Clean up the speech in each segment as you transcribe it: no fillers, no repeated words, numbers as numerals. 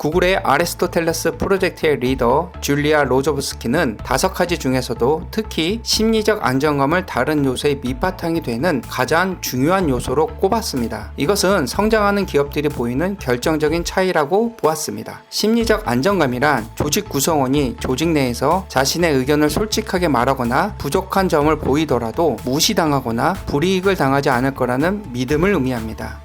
구글의 아리스토텔레스 프로젝트의 리더 줄리아 로조브스키는 5가지 중에서도 특히 심리적 안정감을 다른 요소의 밑바탕이 되는 가장 중요한 요소로 꼽았습니다. 이것은 성장하는 기업들이 보이는 결정적인 차이라고 보았습니다. 심리적 안정감이란 조직 구성원이 조직 내에서 자신의 의견을 솔직하게 말하거나 부족한 점을 보이더라도 무시당하거나 불이익을 당하지 않을 거라는 믿음을 의미합니다.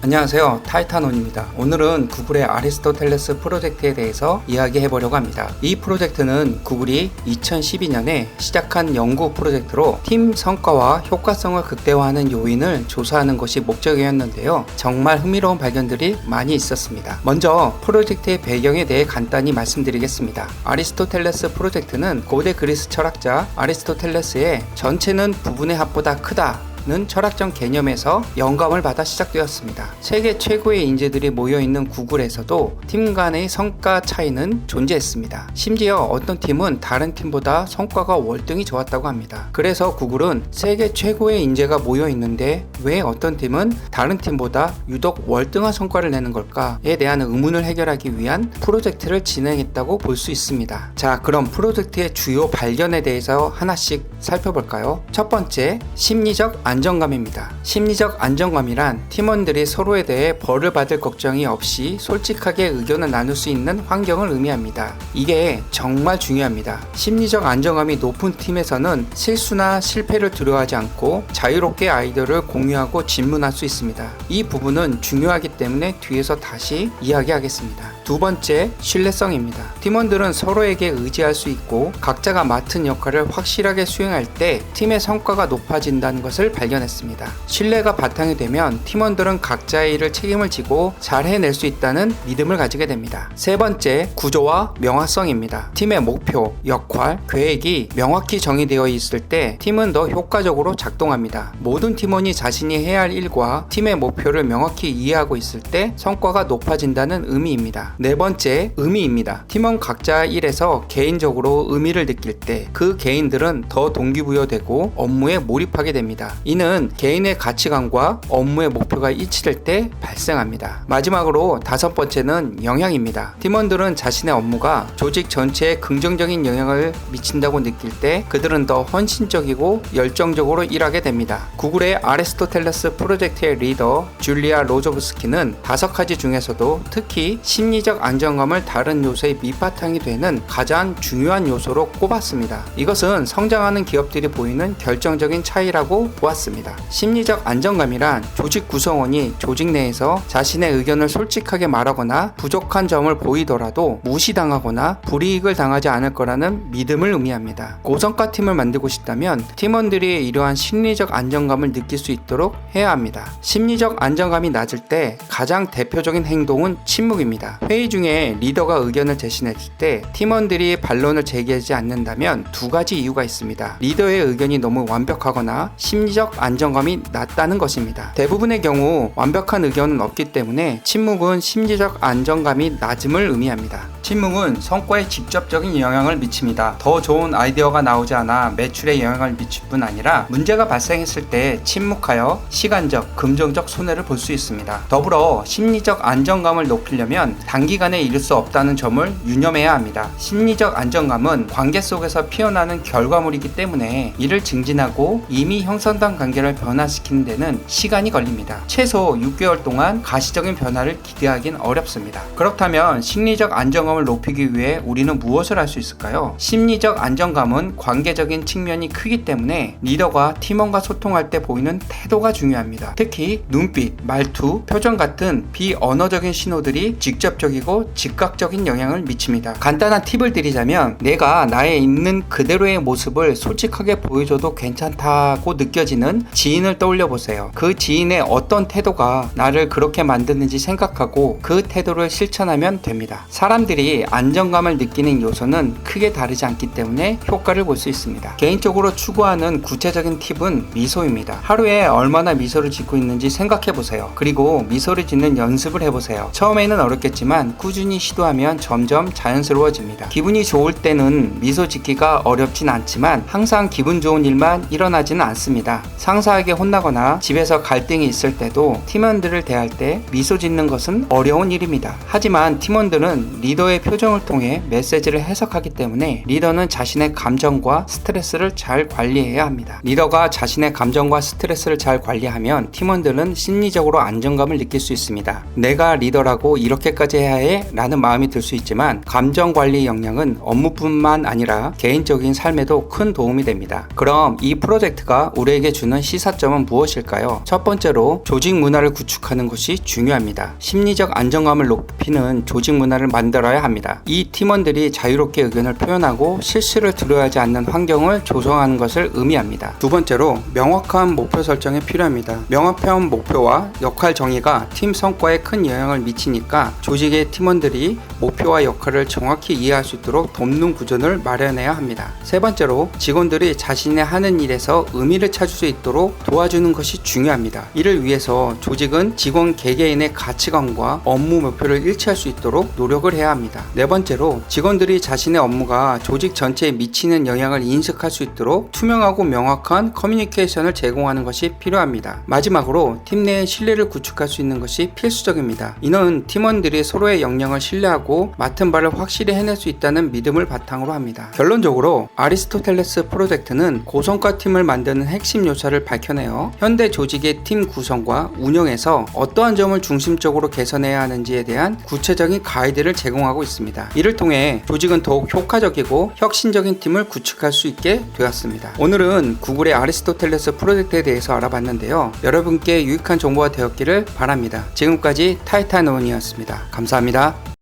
안녕하세요, 타이탄원입니다. 오늘은 구글의 아리스토텔레스 프로젝트에 대해서 이야기해보려고 합니다. 이 프로젝트는 구글이 2012년에 시작한 연구 프로젝트로 팀 성과와 효과성을 극대화하는 요인을 조사하는 것이 목적이었는데요. 정말 흥미로운 발견들이 많이 있었습니다. 먼저 프로젝트의 배경에 대해 간단히 말씀드리겠습니다. 아리스토텔레스 프로젝트는 고대 그리스 철학자 아리스토텔레스의 전체는 부분의 합보다 크다 는 철학적 개념에서 영감을 받아 시작되었습니다. 세계 최고의 인재들이 모여있는 구글에서도 팀 간의 성과 차이는 존재했습니다. 심지어 어떤 팀은 다른 팀보다 성과가 월등히 좋았다고 합니다. 그래서 구글은 세계 최고의 인재가 모여있는데 왜 어떤 팀은 다른 팀보다 유독 월등한 성과를 내는 걸까에 대한 의문을 해결하기 위한 프로젝트를 진행했다고 볼 수 있습니다. 자, 그럼 프로젝트의 주요 발견에 대해서 하나씩 살펴볼까요? 첫 번째, 심리적 안정감입니다. 심리적 안정감이란 팀원들이 서로에 대해 벌을 받을 걱정이 없이 솔직하게 의견을 나눌 수 있는 환경을 의미합니다. 이게 정말 중요합니다. 심리적 안정감이 높은 팀에서는 실수나 실패를 두려워하지 않고 자유롭게 아이디어를 공유하고 질문할 수 있습니다. 이 부분은 중요하기 때문에 뒤에서 다시 이야기하겠습니다. 두 번째, 신뢰성입니다. 팀원들은 서로에게 의지할 수 있고 각자가 맡은 역할을 확실하게 수행할 때 팀의 성과가 높아진다는 것을 발견했습니다. 신뢰가 바탕이 되면 팀원들은 각자의 일을 책임을 지고 잘 해낼 수 있다는 믿음을 가지게 됩니다. 세 번째, 구조와 명확성입니다. 팀의 목표, 역할, 계획이 명확히 정의되어 있을 때 팀은 더 효과적으로 작동합니다. 모든 팀원이 자신이 해야 할 일과 팀의 목표를 명확히 이해하고 있을 때 성과가 높아진다는 의미입니다. 네 번째, 의미입니다. 팀원 각자 일에서 개인적으로 의미를 느낄 때 그 개인들은 더 동기부여되고 업무에 몰입하게 됩니다. 이는 개인의 가치관과 업무의 목표가 일치될 때 발생합니다. 마지막으로 다섯 번째는 영향입니다. 팀원들은 자신의 업무가 조직 전체에 긍정적인 영향을 미친다고 느낄 때 그들은 더 헌신적이고 열정적으로 일하게 됩니다. 구글의 아리스토텔레스 프로젝트의 리더 줄리아 로조브스키는 5가지 중에서도 특히 심리적 안정감을 다른 요소의 밑바탕이 되는 가장 중요한 요소로 꼽았습니다. 이것은 성장하는 기업들이 보이는 결정적인 차이라고 보았습니다. 심리적 안정감이란 조직 구성원이 조직 내에서 자신의 의견을 솔직하게 말하거나 부족한 점을 보이더라도 무시당하거나 불이익을 당하지 않을 거라는 믿음을 의미합니다. 고성과 팀을 만들고 싶다면 팀원들이 이러한 심리적 안정감을 느낄 수 있도록 해야 합니다. 심리적 안정감이 낮을 때 가장 대표적인 행동은 침묵입니다. 회의 중에 리더가 의견을 제시했을 때 팀원들이 반론을 제기하지 않는다면 2가지 이유가 있습니다. 리더의 의견이 너무 완벽하거나 심리적 안정감이 낮다는 것입니다. 대부분의 경우 완벽한 의견은 없기 때문에 침묵은 심리적 안정감이 낮음을 의미합니다. 침묵은 성과에 직접적인 영향을 미칩니다. 더 좋은 아이디어가 나오지 않아 매출에 영향을 미칠 뿐 아니라 문제가 발생했을 때 침묵하여 시간적, 금전적 손해를 볼 수 있습니다. 더불어 심리적 안정감을 높이려면 단기간에 이룰 수 없다는 점을 유념해야 합니다. 심리적 안정감은 관계 속에서 피어나는 결과물이기 때문에 이를 증진하고 이미 형성된 관계를 변화시키는 데는 시간이 걸립니다. 최소 6개월 동안 가시적인 변화를 기대하긴 어렵습니다. 그렇다면 심리적 안정감을 높이기 위해 우리는 무엇을 할 수 있을까요? 심리적 안정감은 관계적인 측면이 크기 때문에 리더가 팀원과 소통할 때 보이는 태도가 중요합니다. 특히 눈빛, 말투, 표정 같은 비언어적인 신호들이 직접적이고 즉각적인 영향을 미칩니다. 간단한 팁을 드리자면 내가 나의 있는 그대로의 모습을 솔직하게 보여줘도 괜찮다고 느껴지는 지인을 떠올려 보세요. 그 지인의 어떤 태도가 나를 그렇게 만드는지 생각하고 그 태도를 실천하면 됩니다. 사람들이 팀원들이 안정감을 느끼는 요소는 크게 다르지 않기 때문에 효과를 볼 수 있습니다. 개인적으로 추구하는 구체적인 팁은 미소입니다. 하루에 얼마나 미소를 짓고 있는지 생각해보세요. 그리고 미소를 짓는 연습을 해보세요. 처음에는 어렵겠지만 꾸준히 시도하면 점점 자연스러워집니다. 기분이 좋을 때는 미소 짓기가 어렵진 않지만 항상 기분 좋은 일만 일어나지는 않습니다. 상사에게 혼나거나 집에서 갈등이 있을 때도 팀원들을 대할 때 미소 짓는 것은 어려운 일입니다. 하지만 팀원들은 리더의 표정을 통해 메시지를 해석하기 때문에 리더는 자신의 감정과 스트레스를 잘 관리해야 합니다. 리더가 자신의 감정과 스트레스를 잘 관리하면 팀원들은 심리적으로 안정감을 느낄 수 있습니다. 내가 리더라고 이렇게까지 해야 해? 라는 마음이 들 수 있지만 감정 관리 역량은 업무뿐만 아니라 개인적인 삶에도 큰 도움이 됩니다. 그럼 이 프로젝트가 우리에게 주는 시사점은 무엇일까요? 첫 번째로 조직 문화를 구축하는 것이 중요합니다. 심리적 안정감을 높이는 조직 문화를 만들어야 합니다. 이 팀원들이 자유롭게 의견을 표현하고 실수를 두려워하지 않는 환경을 조성하는 것을 의미합니다. 두 번째로 명확한 목표 설정이 필요합니다. 명확한 목표와 역할 정의가 팀 성과에 큰 영향을 미치니까 조직의 팀원들이 목표와 역할을 정확히 이해할 수 있도록 돕는 구조를 마련해야 합니다. 세 번째로 직원들이 자신의 하는 일에서 의미를 찾을 수 있도록 도와주는 것이 중요합니다. 이를 위해서 조직은 직원 개개인의 가치관과 업무 목표를 일치할 수 있도록 노력을 해야 합니다. 네 번째로 직원들이 자신의 업무가 조직 전체에 미치는 영향을 인식할 수 있도록 투명하고 명확한 커뮤니케이션을 제공하는 것이 필요합니다. 마지막으로 팀 내의 신뢰를 구축할 수 있는 것이 필수적입니다. 이는 팀원들이 서로의 역량을 신뢰하고 맡은 바를 확실히 해낼 수 있다는 믿음을 바탕으로 합니다. 결론적으로 아리스토텔레스 프로젝트는 고성과 팀을 만드는 핵심 요소를 밝혀내어 현대 조직의 팀 구성과 운영에서 어떠한 점을 중심적으로 개선해야 하는지에 대한 구체적인 가이드를 제공하고 있습니다. 이를 통해 조직은 더욱 효과적이고 혁신적인 팀을 구축할 수 있게 되었습니다. 오늘은 구글의 아리스토텔레스 프로젝트에 대해서 알아봤는데요. 여러분께 유익한 정보가 되었기를 바랍니다. 지금까지 타이탄원이었습니다. 감사합니다.